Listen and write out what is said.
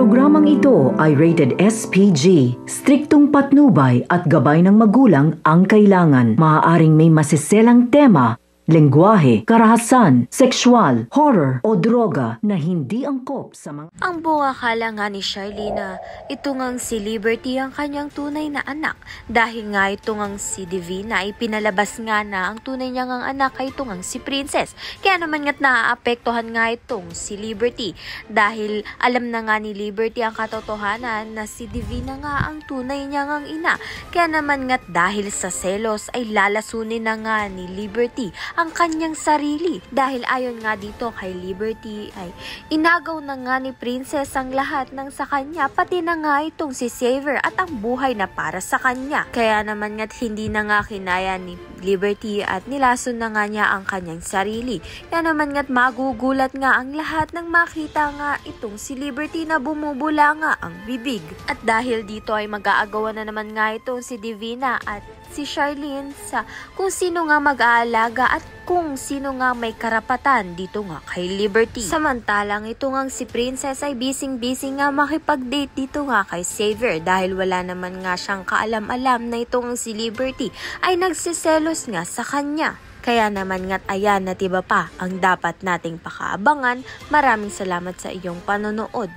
programang ito ay rated SPG. Striktong patnubay at gabay ng magulang ang kailangan. Maaaring may masiselang tema, lengguwahe, karahasan, sexual, horror o droga na hindi angkop sa mga... Ang buong akala nga ni Charlene na ito ngang si Liberty ang kanyang tunay na anak. Dahil nga ito ngang si Divina ay pinalabas nga na ang tunay niya ngang anak ay ito ngang si Princess. Kaya naman nga't naaapektuhan nga itong si Liberty. Dahil alam na nga ni Liberty ang katotohanan na si Divina nga ang tunay niya ngang ina. Kaya naman nga't dahil sa selos ay lalasunin na nga ni Liberty ang kanyang sarili. Dahil ayon nga dito kay Liberty ay inagaw na nga ni Princess ang lahat ng sa kanya, pati na nga itong si Xavier at ang buhay na para sa kanya. Kaya naman nga't hindi na nga kinaya ni Liberty at nilason na nga niya ang kanyang sarili. Kaya naman nga't magugulat nga ang lahat nang makita nga itong si Liberty na bumubula nga ang bibig. At dahil dito ay mag-aagawan na naman nga itong si Divina at si Charlene sa kung sino nga mag-aalaga at kung sino nga may karapatan dito nga kay Liberty. Samantalang ito nga si Princess ay busy nga makipag-date dito nga kay Xavier dahil wala naman nga siyang kaalam-alam na ito nga si Liberty ay nagsiselos nga sa kanya. Kaya naman nga't ayan na tiba pa ang dapat nating pakaabangan. Maraming salamat sa iyong panonood.